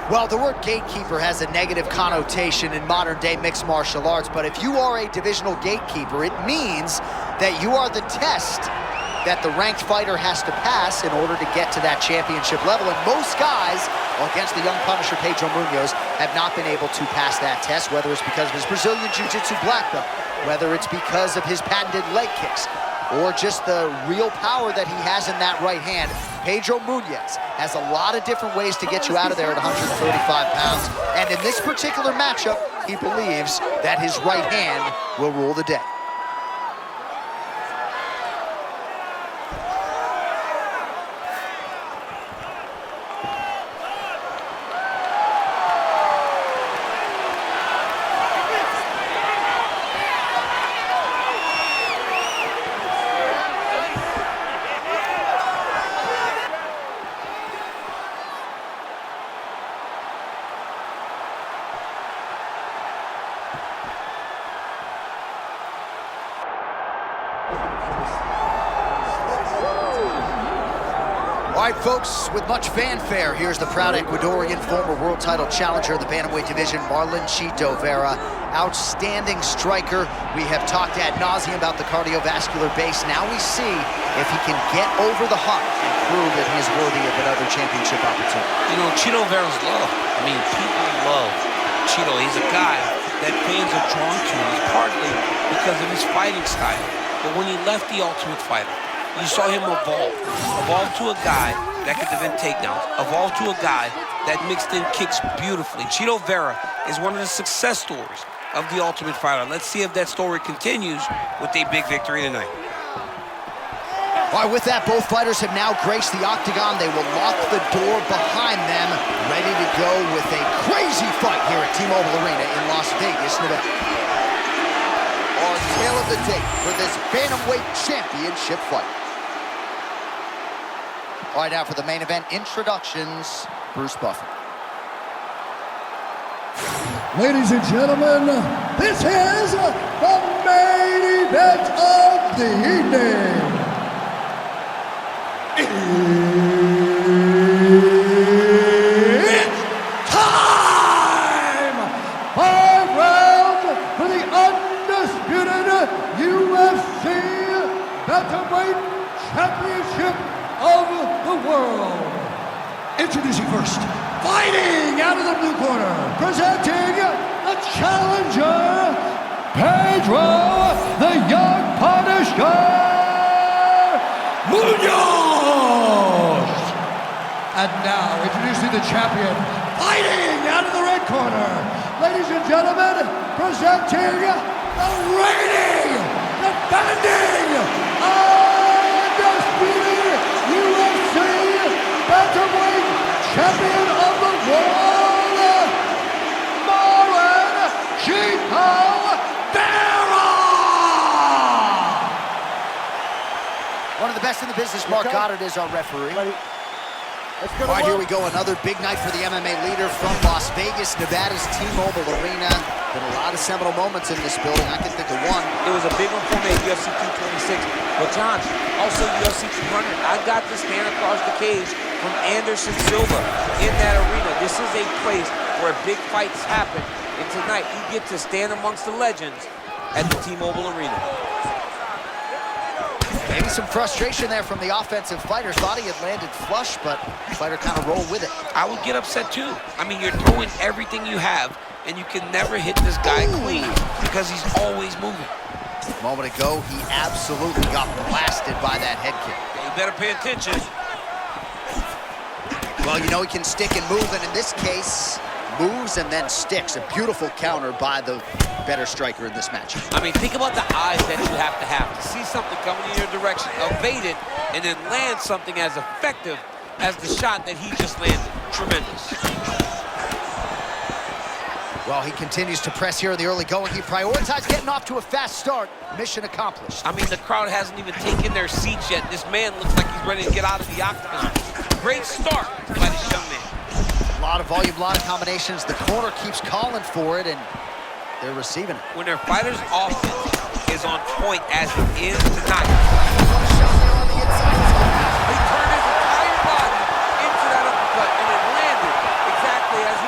Well, the word gatekeeper has a negative connotation in modern-day mixed martial arts, but if you are a divisional gatekeeper, it means that you are the test that the ranked fighter has to pass in order to get to that championship level. And most guys, against the young Punisher Pedro Munhoz, have not been able to pass that test, whether it's because of his Brazilian Jiu-Jitsu black belt, whether it's because of his patented leg kicks, or just the real power that he has in that right hand. Pedro Munhoz has a lot of different ways to get you out of there at 135 pounds. And in this particular matchup, he believes that his right hand will rule the day. All right, folks, with much fanfare, here's the proud Ecuadorian former world title challenger of the bantamweight division, Marlon Vera. Outstanding striker. We have talked ad nauseum about the cardiovascular base. Now we see if he can get over the hump and prove that he is worthy of another championship opportunity. You know, Vera's loved. I mean, people love Chito. He's a guy that fans are drawn to. He's partly because of his fighting style. But when he left the Ultimate Fighter, you saw him evolve to a guy that could defend takedowns, evolve to a guy that mixed in kicks beautifully. Chito Vera is one of the success stories of the Ultimate Fighter. Let's see if that story continues with a big victory tonight. All right, with that, both fighters have now graced the octagon. They will lock the door behind them, ready to go with a crazy fight here at T-Mobile Arena in Las Vegas, Nevada. Our tale of the tape for this bantamweight championship fight. All right, now for the main event introductions, Bruce Buffer. Ladies and gentlemen, this is the main event of the evening. It's time! 5 rounds for the undisputed UFC Bantamweight Championship of the world. Introducing first, fighting out of the blue corner, presenting the challenger, Pedro the Young Punisher Munhoz. And now, introducing the champion, fighting out of the red corner, ladies and gentlemen, presenting the reigning, defending, undisputed UFC Bantamweight Champion of the world, Marlon Vera! One of the best in the business, Mark Goddard, is our referee. All right, here we go. Another big night for the MMA leader from Las Vegas, Nevada's T-Mobile Arena. Been a lot of seminal moments in this building. I can think of one. It was a big one for me at UFC 226. But John, also UFC 200. I got to stand across the cage from Anderson Silva in that arena. This is a place where big fights happen. And tonight, you get to stand amongst the legends at the T-Mobile Arena. Maybe some frustration there from the offensive fighters. Thought he had landed flush, but the fighter kind of rolled with it. I would get upset too. I mean, you're throwing everything you have, and you can never hit this guy clean because he's always moving. A moment ago, he absolutely got blasted by that head kick. Yeah, you better pay attention. Well, you know he can stick and move, and in this case, moves and then sticks. A beautiful counter by the better striker in this match. I mean, think about the eyes that you have to see something coming in your direction, evade it, and then land something as effective as the shot that he just landed. Tremendous. Well, he continues to press here in the early going. He prioritized getting off to a fast start. Mission accomplished. I mean, the crowd hasn't even taken their seats yet. This man looks like he's ready to get out of the octagon. Great start by this young man. A lot of volume, a lot of combinations. The corner keeps calling for it, and they're receiving it. When their fighter's offense is on point as it is tonight. He turned his entire body into that uppercut, and it landed exactly as he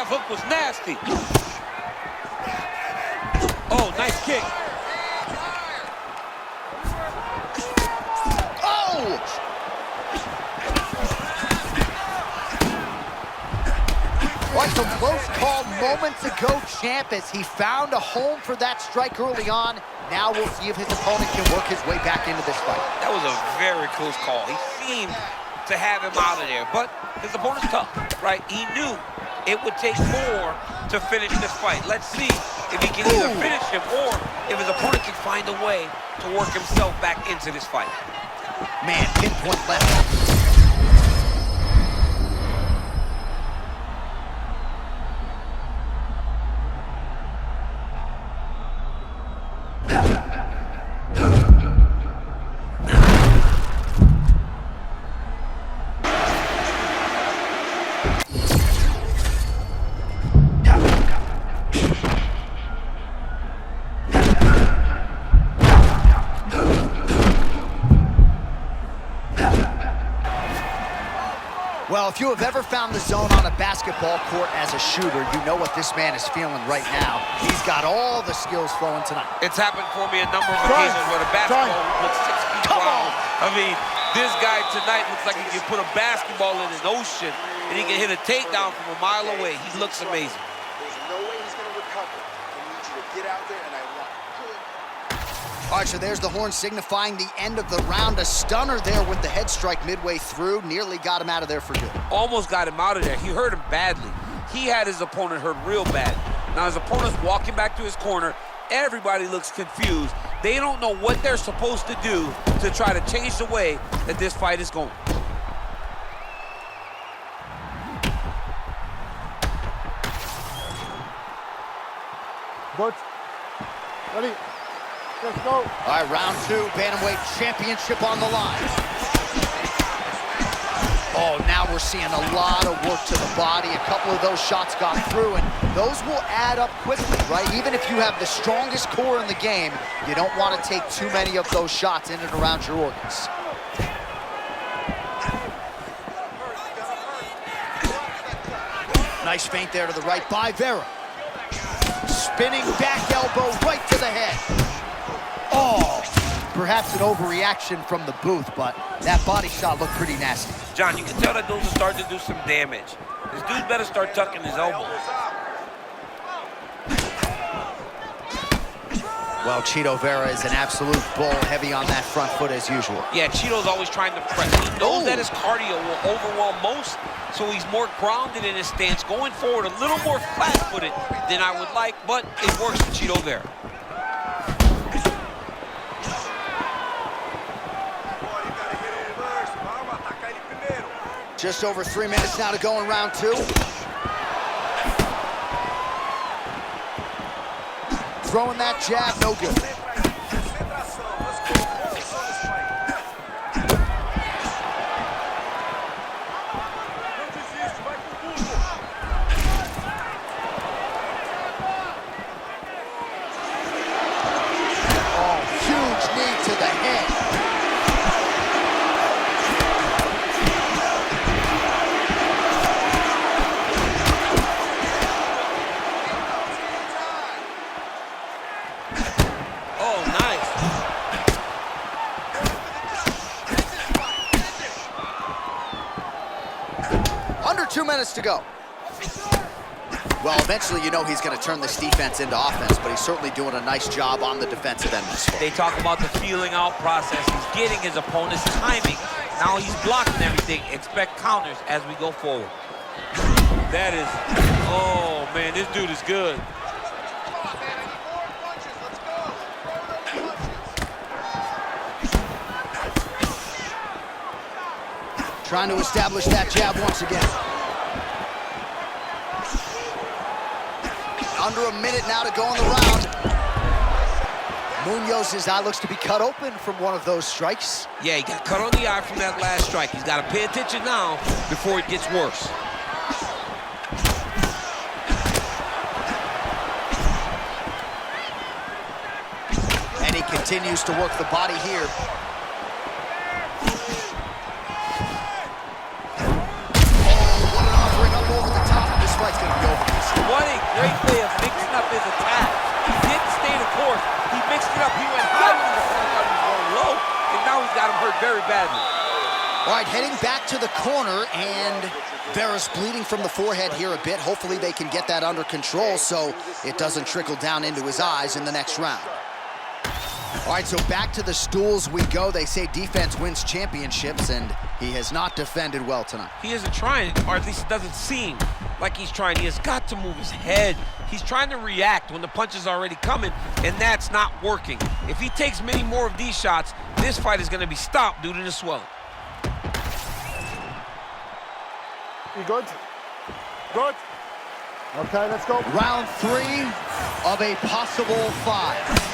left hook was nasty. Oh, nice kick. Oh! What some close call moments ago, champ, as he found a home for that strike early on. Now we'll see if his opponent can work his way back into this fight. That was a very close call. He seemed to have him out of there, but his opponent's tough, right? He knew it would take more to finish this fight. Let's see if he can either finish him or if his opponent can find a way to work himself back into this fight. Man, pinpoint left. Well, if you have ever found the zone on a basketball court as a shooter, you know what this man is feeling right now. He's got all the skills flowing tonight. It's happened for me a number of occasions where the basketball looks 6 feet wide. I mean, this guy tonight looks like he can put a basketball in an ocean and he can hit a takedown from a mile away. He looks amazing. There's no way he's going to recover. I need you to get out there, and I want good. All right, so there's the horn signifying the end of the round. A stunner there with the head strike midway through. Nearly got him out of there for good. Almost got him out of there. He hurt him badly. He had his opponent hurt real bad. Now his opponent's walking back to his corner. Everybody looks confused. They don't know what they're supposed to do to try to change the way that this fight is going. Coach, ready? Let's go. All right, round two, bantamweight championship on the line. Oh, now we're seeing a lot of work to the body. A couple of those shots got through, and those will add up quickly, right? Even if you have the strongest core in the game, you don't want to take too many of those shots in and around your organs. Nice feint there to the right by Vera. Spinning back elbow right to the head. Oh, perhaps an overreaction from the booth, but that body shot looked pretty nasty. John, you can tell that those are starting to do some damage. This dude better start tucking his elbows. Well, Chito Vera is an absolute bull, heavy on that front foot as usual. Yeah, Chito's always trying to press. He knows that his cardio will overwhelm most, so he's more grounded in his stance, going forward a little more flat-footed than I would like, but it works for Chito Vera. Just over 3 minutes now to go in round two. Throwing that jab, no good. Oh, huge knee to the head. Under 2 minutes to go. Well, eventually you know he's going to turn this defense into offense, but he's certainly doing a nice job on the defensive end this far. They talk about the feeling out process. He's getting his opponent's timing. Now he's blocking everything. Expect counters as we go forward. That is, oh man, this dude is good. Trying to establish that jab once again. Under a minute now to go in the round. Munhoz's eye looks to be cut open from one of those strikes. Yeah, he got cut on the eye from that last strike. He's got to pay attention now before it gets worse. And he continues to work the body here. Oh, what an offering up over the top. This fight's going to be over. hurt very badly. All right, heading back to the corner, and Vera's bleeding from the forehead here a bit. Hopefully they can get that under control so it doesn't trickle down into his eyes in the next round. All right, so back to the stools we go. They say defense wins championships, and he has not defended well tonight. He isn't trying, or at least it doesn't seem like he's trying. He has got to move his head. He's trying to react when the punch is already coming, and that's not working. If he takes many more of these shots, this fight is going to be stopped due to the swelling. You good? Good. Okay, let's go. Round 3 of a possible 5.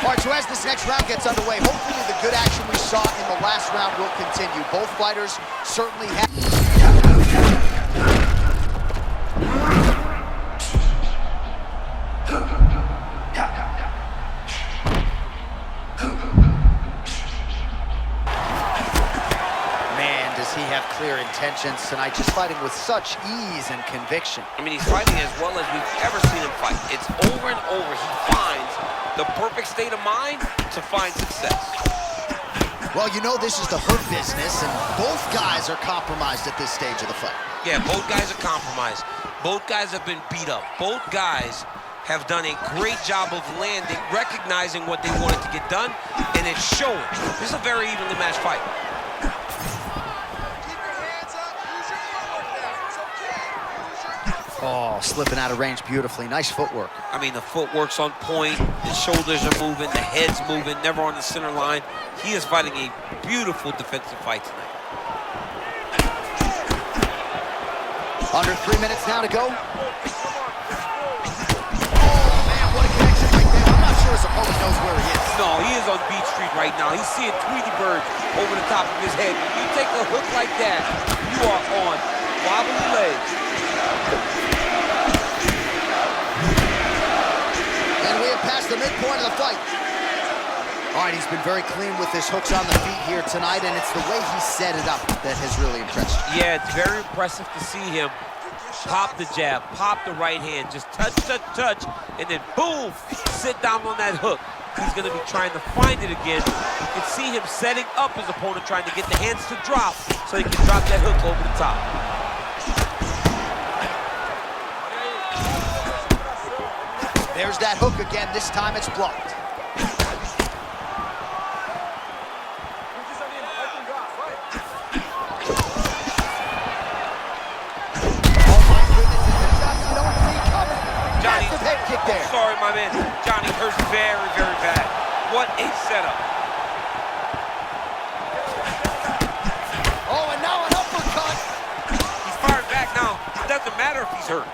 All right, so as this next round gets underway, hopefully the good action we saw in the last round will continue. Both fighters certainly have... Man, does he have clear intentions tonight, just fighting with such ease and conviction. I mean, he's fighting as well as we've ever seen him fight. It's over and over. He finds the perfect state of mind to find success. Well, you know this is the hurt business, and both guys are compromised at this stage of the fight. Yeah, both guys are compromised. Both guys have been beat up. Both guys have done a great job of landing, recognizing what they wanted to get done, and it's showing. This is a very evenly matched fight. Oh, slipping out of range beautifully. Nice footwork. I mean, the footwork's on point, the shoulders are moving, the head's moving, never on the center line. He is fighting a beautiful defensive fight tonight. Under 3 minutes now to go. Oh, man, what a connection right there. I'm not sure his opponent knows where he is. No, he is on Beach Street right now. He's seeing Tweety Bird over the top of his head. When you take a hook like that, you are on wobbly legs. And we have passed the midpoint of the fight. All right, he's been very clean with his hooks on the feet here tonight, and it's the way he set it up that has really impressed you. Yeah, it's very impressive to see him pop the jab, pop the right hand, just touch, touch, touch, and then boom, sit down on that hook. He's going to be trying to find it again. You can see him setting up his opponent, trying to get the hands to drop so he can drop that hook over the top. There's that hook again. This time it's blocked. Johnny, head kick there. Sorry, my man. Johnny hurts very, very bad. What a setup. Oh, and now an uppercut. He's firing back now. It doesn't matter if he's hurt.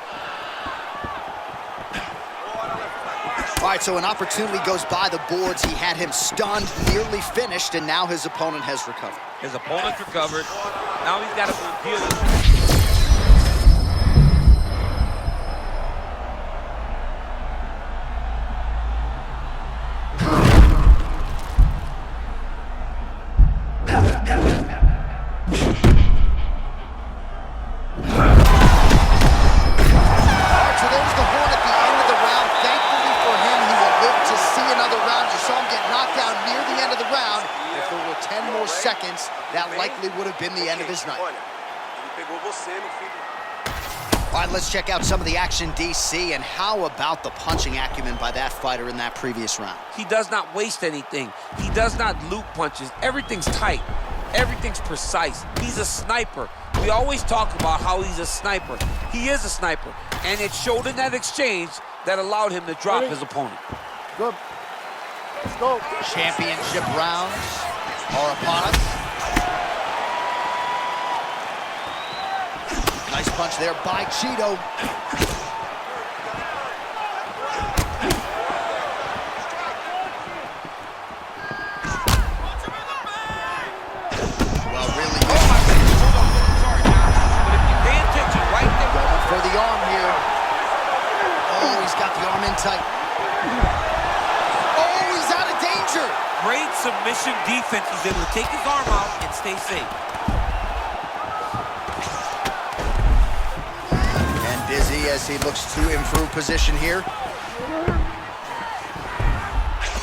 All right, so an opportunity goes by the boards. He had him stunned, nearly finished, and now his opponent has recovered. His opponent's recovered. Now he's got to deal with it. That likely would have been the end of his night. All right, let's check out some of the action, DC, and how about the punching acumen by that fighter in that previous round? He does not waste anything. He does not loop punches. Everything's tight. Everything's precise. He's a sniper. We always talk about how he's a sniper. He is a sniper, and it showed in that exchange that allowed him to drop his opponent. Good. Let's go. Championship rounds are upon us. Nice punch there by Cheeto. Well, really good. Sorry, John. But if you pay attention right there. Going for the arm here. Oh, he's got the arm in tight. Oh, he's out of danger. Great submission defense. He's able to take his arm out and stay safe. Dizzy as he looks to improve position here.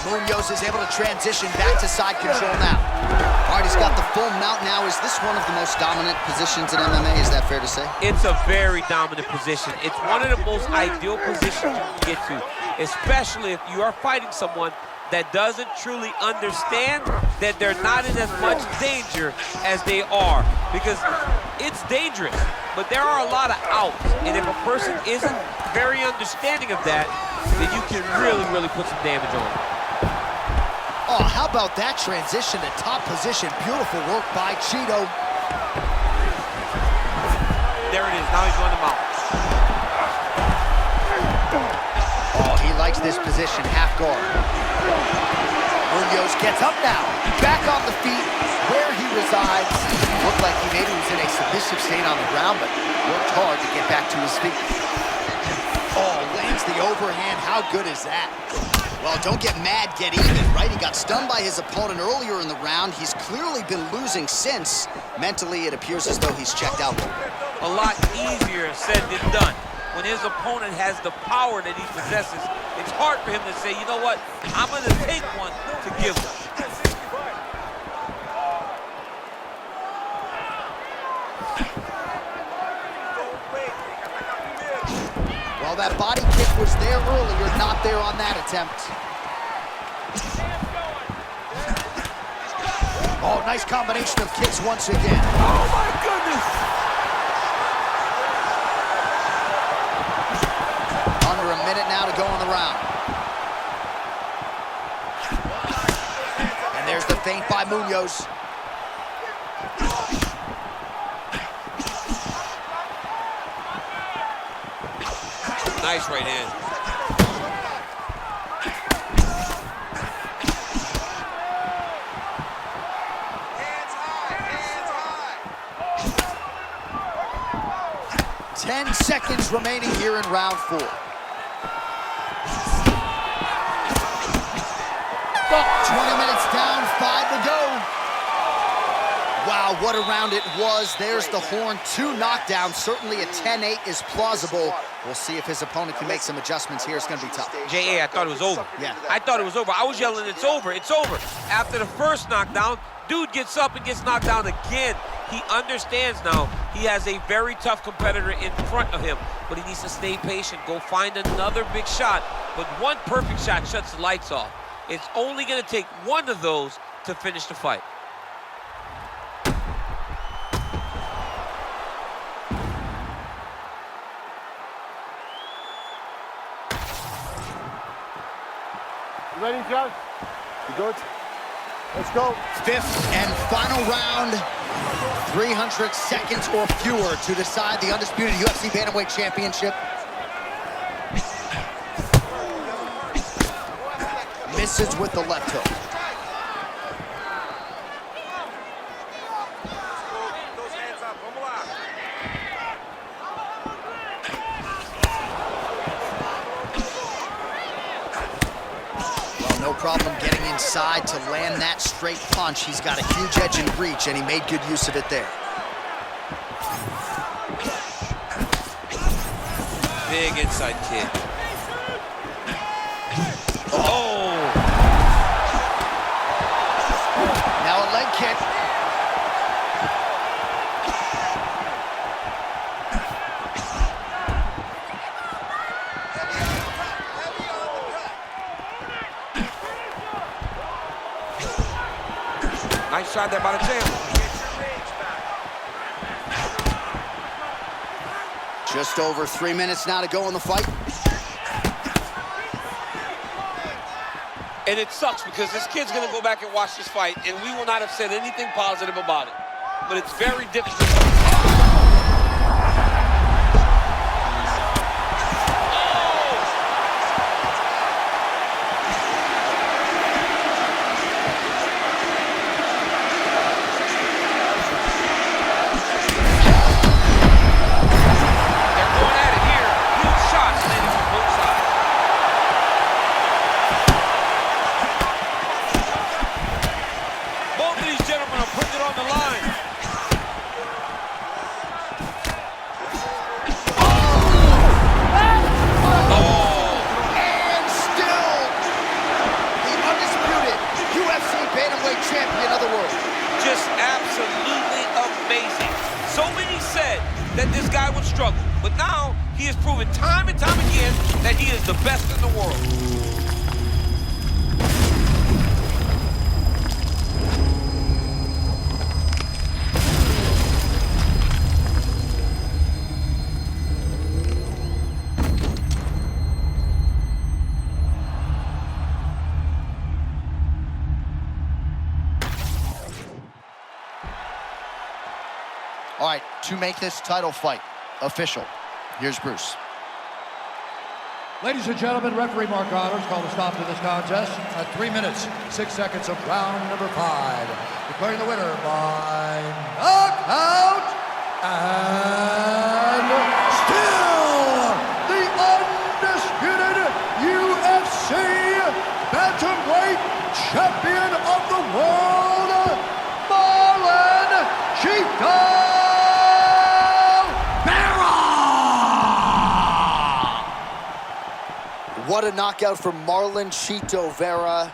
Munhoz is able to transition back to side control now. is this one of the most dominant positions in MMA? Is that fair to say? It's a very dominant position. It's one of the most ideal positions you can get to, especially if you are fighting someone that doesn't truly understand that they're not in as much danger as they are. Because it's dangerous, but there are a lot of outs. And if a person isn't very understanding of that, then you can really, really put some damage on them. Oh, how about that transition to top position? Beautiful work by Cheeto. There it is, now he's on the mount. Oh, he likes this position, half guard. Munhoz gets up now, back on the feet, where he resides. Looked like he maybe was in a submissive state on the ground, but worked hard to get back to his feet. Oh, lands the overhand. How good is that? Well, don't get mad, get even, right? He got stunned by his opponent earlier in the round. He's clearly been losing since. Mentally, it appears as though he's checked out. A lot easier said than done. When his opponent has the power that he possesses, it's hard for him to say, you know what, I'm going to take one to give one. Well, that body kick was there earlier, not there on that attempt. Oh, nice combination of kicks once again. Oh, my goodness! Under a minute now to go in the round. And there's the feint by Munhoz. Nice right hand. Hands high, hands high. 10 seconds remaining here in round 4. 20 minutes down, 5 to go. Wow, what a round it was. There's the horn, 2 knockdowns. Certainly a 10-8 is plausible. We'll see if his opponent can make some adjustments here. It's going to be tough. J.A., I thought it was over. Yeah. I thought it was over. I was yelling, it's over, it's over. After the first knockdown, dude gets up and gets knocked down again. He understands now he has a very tough competitor in front of him, but he needs to stay patient, go find another big shot. But one perfect shot shuts the lights off. It's only going to take one of those to finish the fight. You ready, John? You good? Let's go. 5th and final round. 300 seconds or fewer to decide the undisputed UFC Bantamweight Championship. Misses with the left hook. Those hands up, vamos lá. Well, no problem getting inside to land that straight punch. He's got a huge edge in reach, and he made good use of it there. Big inside kick. Oh! Now a leg kick. Nice shot there by the champ. Just over 3 minutes now to go in the fight. And it sucks because this kid's gonna go back and watch this fight, and we will not have said anything positive about it. But it's very difficult. Just absolutely amazing. So many said that this guy would struggle, but now he has proven time and time again that he is the best in the world. All right, to make this title fight official, here's Bruce. Ladies and gentlemen, referee Mark Honors called a stop to this contest at 3 minutes, 6 seconds of round number 5. Declaring the winner by knockout and still the undisputed UFC bantamweight champion of the world, Marlon Vera. What a knockout from Marlon Chito Vera.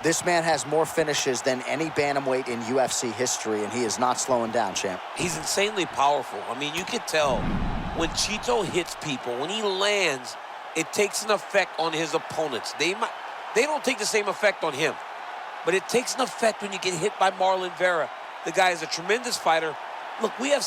This man has more finishes than any bantamweight in UFC history, and he is not slowing down, champ. He's insanely powerful. I mean, you can tell when Chito hits people, when he lands, it takes an effect on his opponents. They don't take the same effect on him, but it takes an effect when you get hit by Marlon Vera. The guy is a tremendous fighter. Look, we have